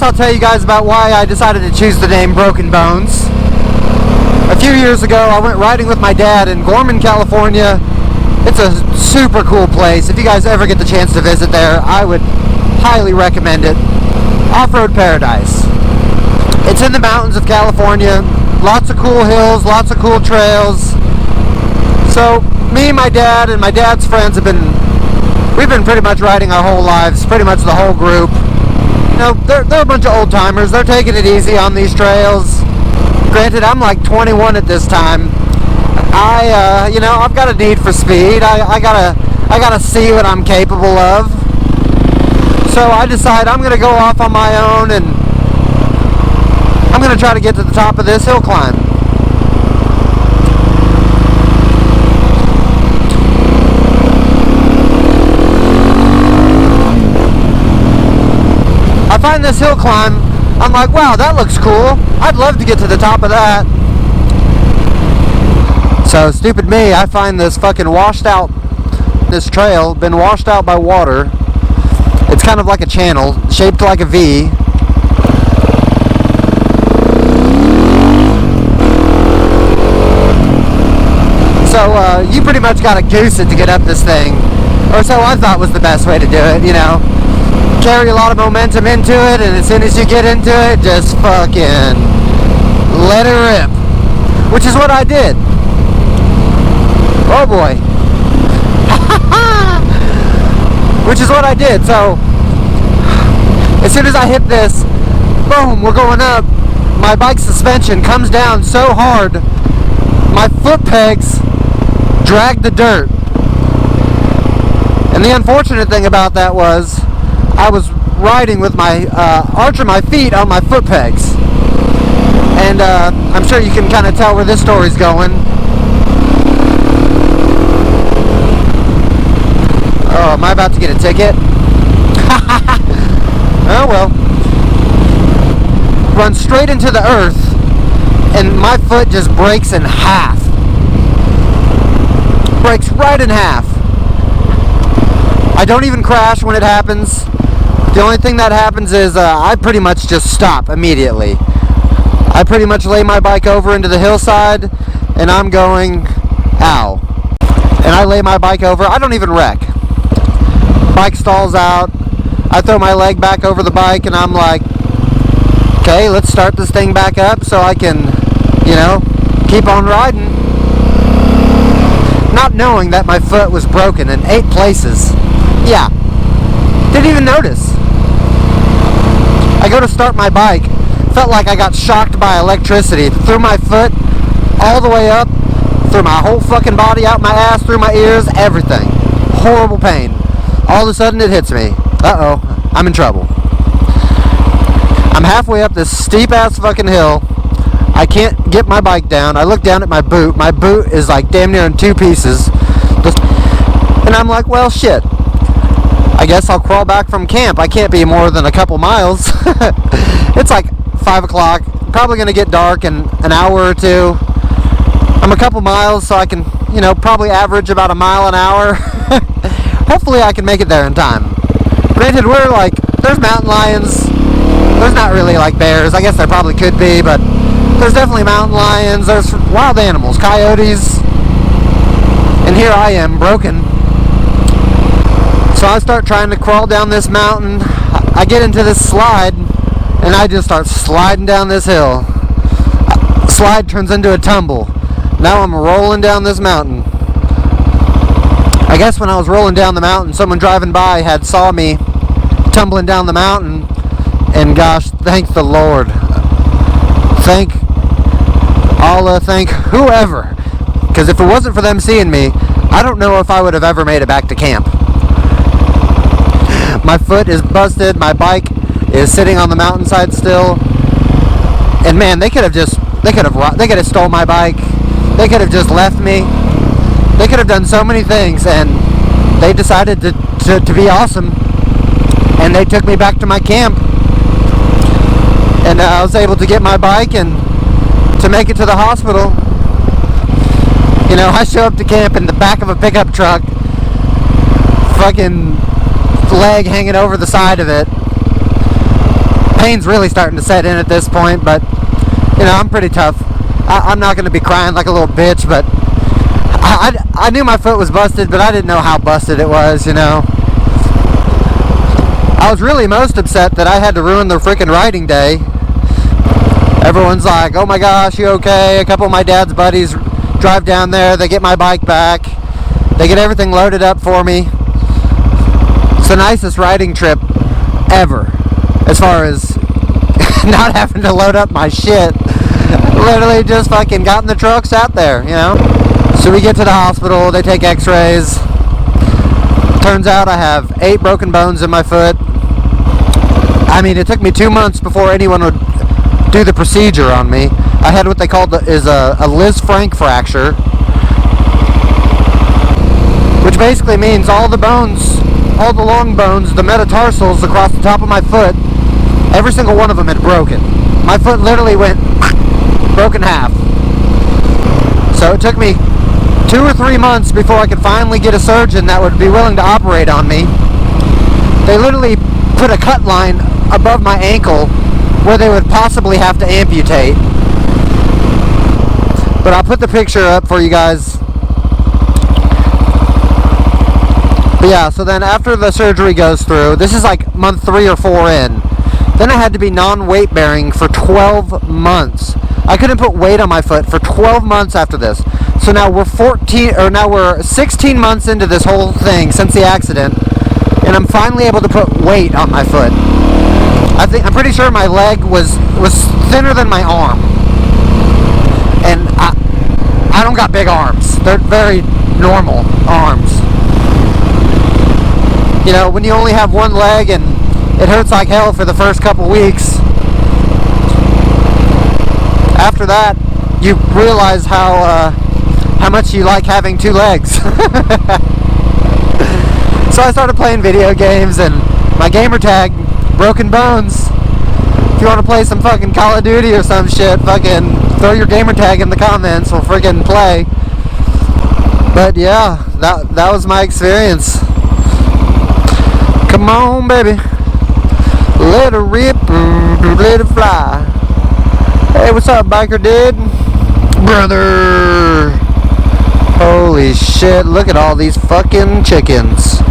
I'll tell you guys about why I decided to choose the name Broken Bones. A few years ago, I went riding with my dad in Gorman, California. It's a super cool place. If you guys ever get the chance to visit there, I would highly recommend it. Off-road paradise. It's in the mountains of California. Lots of cool hills, lots of cool trails. So, me, my dad, and my dad's friends we've been pretty much riding our whole lives, pretty much the whole group. You know, they're a bunch of old timers. They're taking it easy on these trails. Granted, I'm like 21 at this time. You know, I've got a need for speed. I gotta see what I'm capable of. So I decide I'm gonna go off on my own and I'm gonna try to get to the top of this hill climb. I find this hill climb, I'm like, wow, that looks cool. I'd love to get to the top of that. So, stupid me, I find this fucking this trail, been washed out by water. It's kind of like a channel, shaped like a V. So, you pretty much gotta goose it to get up this thing. Or so I thought was the best way to do it, you know. Carry a lot of momentum into it, and as soon as you get into it, just fucking let it rip. Which is what I did. Oh boy. Which is what I did. So, as soon as I hit this, boom, we're going up. My bike suspension comes down so hard, my foot pegs drag the dirt. And the unfortunate thing about that was I was riding with my arch of my feet on my foot pegs. And I'm sure you can kind of tell where this story's going. Oh, am I about to get a ticket? Oh well. Run straight into the earth and my foot just breaks in half. Breaks right in half. I don't even crash when it happens. The only thing that happens is I pretty much just stop immediately. I pretty much lay my bike over into the hillside and I'm going, ow. And I lay my bike over, I don't even wreck. Bike stalls out, I throw my leg back over the bike and I'm like, okay, let's start this thing back up so I can, you know, keep on riding. Not knowing that my foot was broken in 8 places. Yeah, didn't even notice. I go to start my bike, felt like I got shocked by electricity. Threw my foot all the way up, through my whole fucking body, out my ass, through my ears, everything. Horrible pain. All of a sudden it hits me. Uh-oh, I'm in trouble. I'm halfway up this steep ass fucking hill. I can't get my bike down. I look down at my boot. My boot is like damn near in 2 pieces. And I'm like, well, shit. I guess I'll crawl back from camp. I can't be more than a couple miles. It's like 5 o'clock. Probably going to get dark in an hour or 2. I'm a couple miles, so I can, you know, probably average about a mile an hour. Hopefully I can make it there in time. Granted, we're like, there's mountain lions. There's not really like bears. I guess there probably could be, but there's definitely mountain lions. There's wild animals, coyotes. And here I am, broken. So I start trying to crawl down this mountain. I get into this slide, and I just start sliding down this hill. Slide turns into a tumble. Now I'm rolling down this mountain. I guess when I was rolling down the mountain, someone driving by had saw me tumbling down the mountain, and gosh, thank the Lord. Thank Allah, thank whoever. Because if it wasn't for them seeing me, I don't know if I would have ever made it back to camp. My foot is busted, my bike is sitting on the mountainside still. And man, they could have stole my bike. They could have just left me. They could have done so many things, and they decided to be awesome. And they took me back to my camp. And I was able to get my bike and to make it to the hospital. You know, I show up to camp in the back of a pickup truck, fucking leg hanging over the side of it, pain's really starting to set in at this point, but you know, I'm pretty tough. I'm not going to be crying like a little bitch, but I knew my foot was busted, but I didn't know how busted it was, you know. I was really most upset that I had to ruin their freaking riding day. Everyone's like, oh my gosh, you okay? A couple of my dad's buddies drive down there, they get my bike back, they get everything loaded up for me. It's the nicest riding trip ever, as far as not having to load up my shit. Literally just fucking got in the truck, sat there, you know. So we get to the hospital, they take x-rays. Turns out I have 8 broken bones in my foot. I mean, it took me 2 months before anyone would do the procedure on me. I had what they called a Liz Frank fracture, which basically means all the bones, all the long bones, the metatarsals across the top of my foot, every single one of them had broken. My foot literally went broken half. So it took me 2 or 3 months before I could finally get a surgeon that would be willing to operate on me. They literally put a cut line above my ankle where they would possibly have to amputate. But I'll put the picture up for you guys. But yeah, so then after the surgery goes through, this is like month 3 or 4 in, then I had to be non-weight bearing for 12 months. I couldn't put weight on my foot for 12 months after this. So now we're 16 months into this whole thing since the accident, and I'm finally able to put weight on my foot. I'm pretty sure my leg was thinner than my arm, and I don't got big arms. They're very normal arms. You know, when you only have one leg and it hurts like hell for the first couple weeks, after that you realize how much you like having 2 legs. So I started playing video games, and my gamer tag, Broken Bones. If you want to play some fucking Call of Duty or some shit, fucking throw your gamer tag in the comments, we'll freaking play. But yeah, that was my experience. Come on, baby, let her rip, let it fly. Hey, what's up, biker dude? Brother! Holy shit, look at all these fucking chickens.